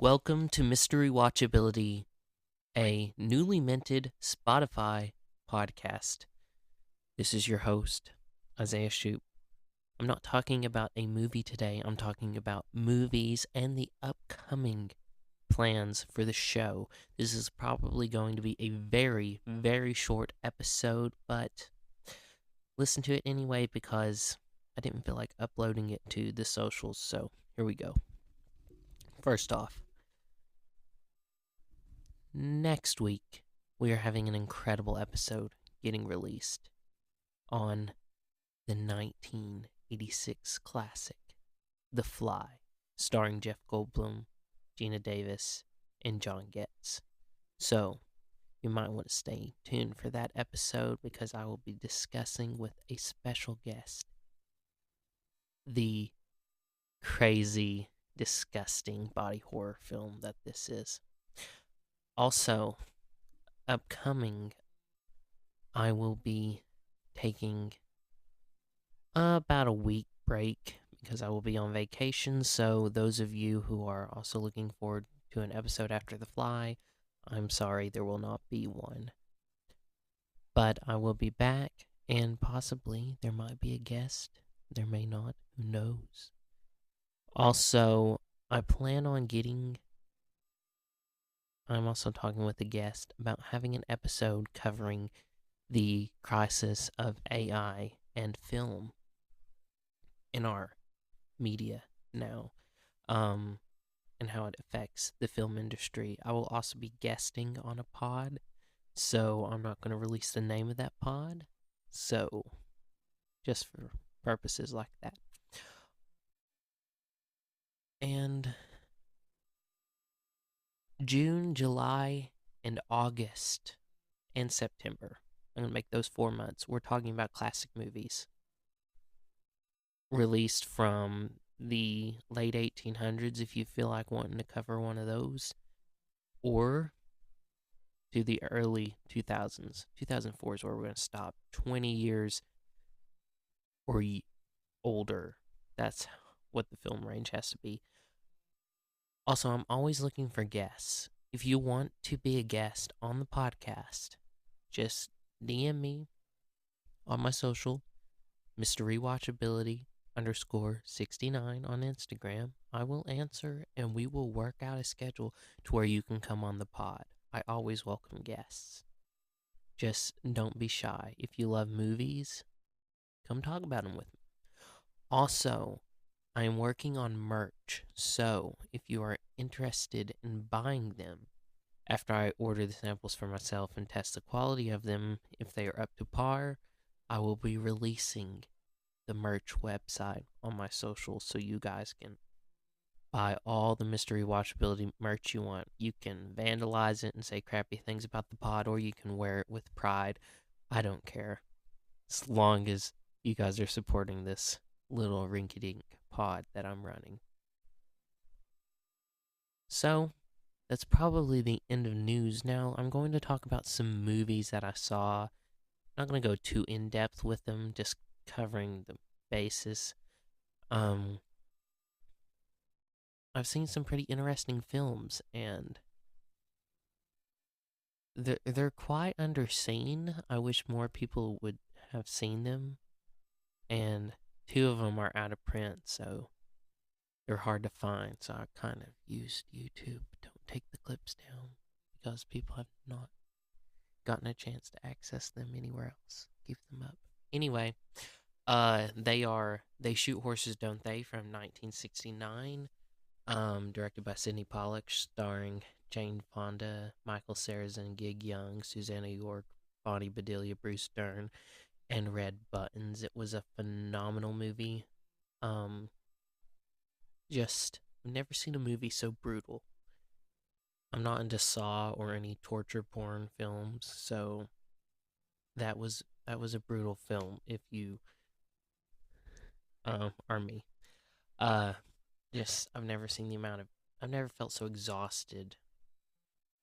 Welcome to Mystery Watchability, a newly minted Spotify podcast. This is your host, Isaiah Shoup. I'm not talking about a movie today, I'm talking about movies and the upcoming plans for the show. This is probably going to be a very, very short episode, but listen to it anyway because I didn't feel like uploading it to the socials, so here we go. First off, next week, we are having an incredible episode getting released on the 1986 classic, The Fly, starring Jeff Goldblum, Gina Davis, and John Getz. So, you might want to stay tuned for that episode because I will be discussing with a special guest the crazy, disgusting body horror film that this is. Also, upcoming, I will be taking about a week break because I will be on vacation. So, those of you who are also looking forward to an episode after The Fly, I'm sorry there will not be one. But I will be back, and possibly there might be a guest. There may not. Who knows? Also, I'm also talking with a guest about having an episode covering the crisis of AI and film in our media now, and how it affects the film industry. I will also be guesting on a pod, so I'm not going to release the name of that pod. So, just for purposes like that. And June, July, and August, and September, I'm going to make those 4 months. We're talking about classic movies released from the late 1800s if you feel like wanting to cover one of those, or to the early 2000s. 2004 is where we're going to stop. 20 years or older. That's what the film range has to be. Also, I'm always looking for guests. If you want to be a guest on the podcast, just DM me on my social, Mr. Re-watchability _69 on Instagram. I will answer and we will work out a schedule to where you can come on the pod. I always welcome guests. Just don't be shy. If you love movies, come talk about them with me. Also, I am working on merch, so if you are interested in buying them, after I order the samples for myself and test the quality of them, if they are up to par, I will be releasing the merch website on my socials so you guys can buy all the mystery watchability merch you want. You can vandalize it and say crappy things about the pod, or you can wear it with pride. I don't care, as long as you guys are supporting this little rinky-dink pod that I'm running. So, that's probably the end of news. Now, I'm going to talk about some movies that I saw. I'm not going to go too in-depth with them, just covering the basis. I've seen some pretty interesting films, and they're quite underseen. I wish more people would have seen them, and 2 of them are out of print, so they're hard to find. So I kind of used YouTube. Don't take the clips down because people have not gotten a chance to access them anywhere else. Keep them up. Anyway, They Shoot Horses, Don't They, from 1969. Directed by Sidney Pollack, starring Jane Fonda, Michael Sarrazin, Gig Young, Susanna York, Bonnie Bedelia, Bruce Dern, and Red Buttons. It was a phenomenal movie. I've never seen a movie so brutal. I'm not into Saw or any torture porn films, so that was a brutal film. If you are me, I've never seen I've never felt so exhausted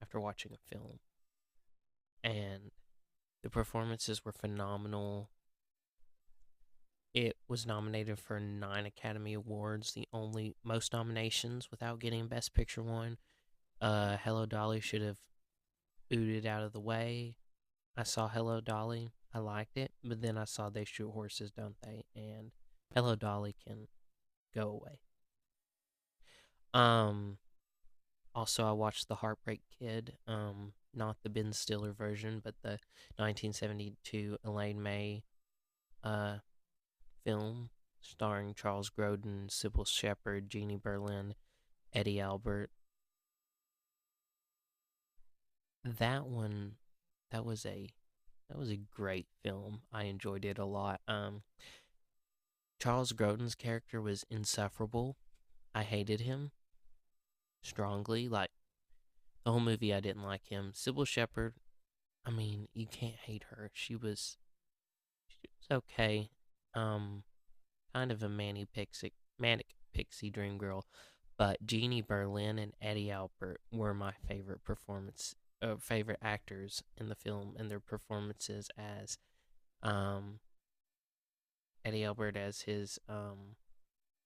after watching a film. And the performances were phenomenal. It was nominated for 9 Academy Awards, the only most nominations without getting Best Picture one. Hello Dolly should have booted out of the way. I saw Hello Dolly. I liked it, but then I saw They Shoot Horses, Don't They? And Hello Dolly can go away. Um, Also, I watched The Heartbreak Kid. Not the Ben Stiller version, but the 1972 Elaine May film starring Charles Grodin, Sybil Shepherd, Jeannie Berlin, Eddie Albert. That one, that was a that was a great film. I enjoyed it a lot. Charles Grodin's character was insufferable. I hated him strongly. Like the whole movie, I didn't like him. Sybil Shepherd, I mean, you can't hate her. She was okay. Um, Kind of a manic pixie dream girl. But Jeannie Berlin and Eddie Albert were my favorite actors in the film, and their performances as um, Eddie Albert as his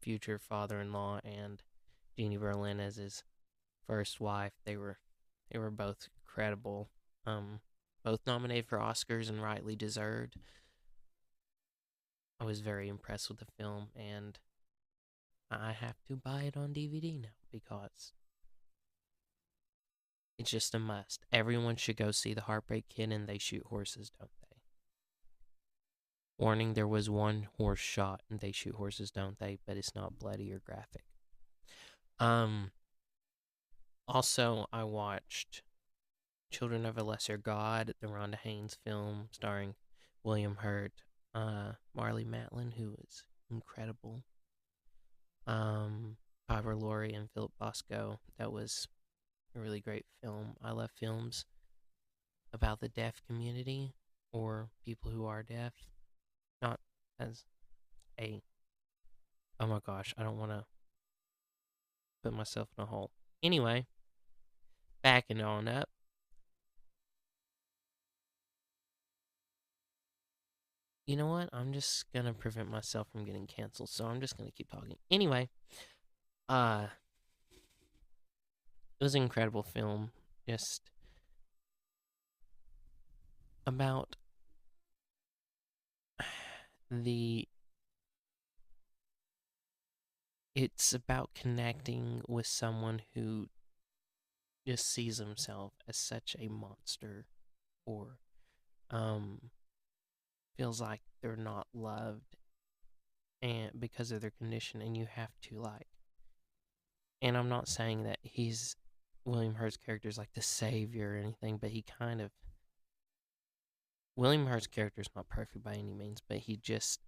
future father-in-law and Jeannie Berlin as his first wife. They were both incredible. Both nominated for Oscars and rightly deserved. I was very impressed with the film, and I have to buy it on DVD now because it's just a must. Everyone should go see The Heartbreak Kid and They Shoot Horses, Don't They? Warning, there was one horse shot and They Shoot Horses, Don't They? But it's not bloody or graphic. Um, Also, I watched Children of a Lesser God, the Rhonda Haines film starring William Hurt, Marlee Matlin, who is incredible. Barbara Laurie and Philip Bosco. That was a really great film. I love films about the deaf community or people who are deaf. Not as a, oh my gosh, I don't want to put myself in a hole. Anyway, backing on up. You know what? I'm just going to prevent myself from getting canceled, so I'm just going to keep talking. Anyway, it was an incredible film. Just about the it's about connecting with someone who just sees himself as such a monster or feels like they're not loved and because of their condition, and you have to like, and I'm not saying that he's William Hurt's character is like the savior or anything, but he kind of William Hurt's character is not perfect by any means, but he just,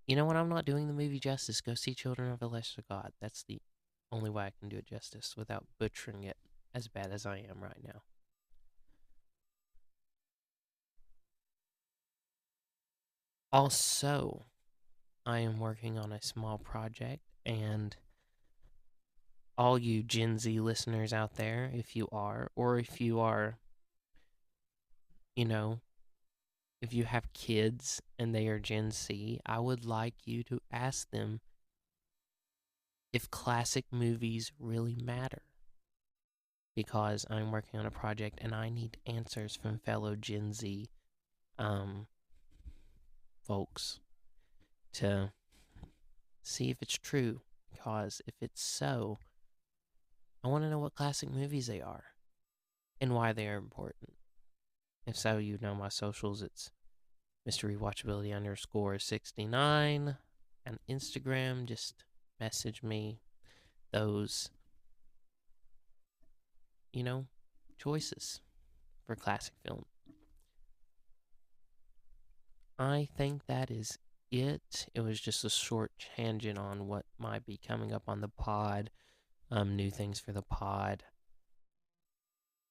you know what, I'm not doing the movie justice. Go see Children of a Lesser God. That's the only way I can do it justice without butchering it as bad as I am right now. Also, I am working on a small project, and all you Gen Z listeners out there, if you are, or if you are, you know, if you have kids and they are Gen Z, I would like you to ask them if classic movies really matter. Because I'm working on a project and I need answers from fellow Gen Z um, folks to see if it's true. Because if it's so, I want to know what classic movies they are and why they are important. If so, you know my socials. It's Mr. Re-watchability _69 on Instagram. Just message me those, choices for classic film. I think that is it. It was just a short tangent on what might be coming up on the pod, new things for the pod,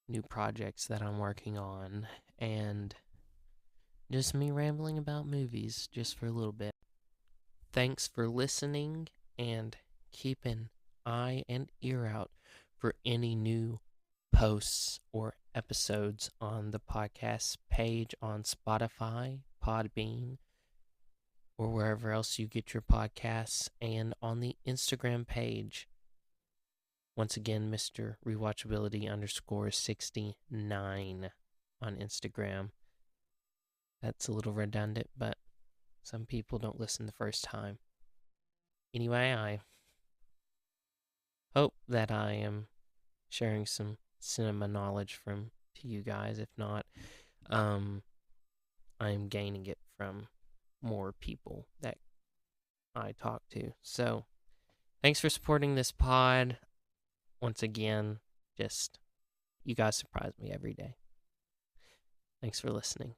new projects that I'm working on, and just me rambling about movies just for a little bit. Thanks for listening, and keep an eye and ear out for any new posts or episodes on the podcast page on Spotify, Podbean, or wherever else you get your podcasts, and on the Instagram page. Once again, Mr. Rewatchability underscore 69 on Instagram. That's a little redundant, but some people don't listen the first time. Anyway, I hope that I am sharing some cinema knowledge to you guys. If not, I'm gaining it from more people that I talk to. So, thanks for supporting this pod. Once again, just you guys surprise me every day. Thanks for listening.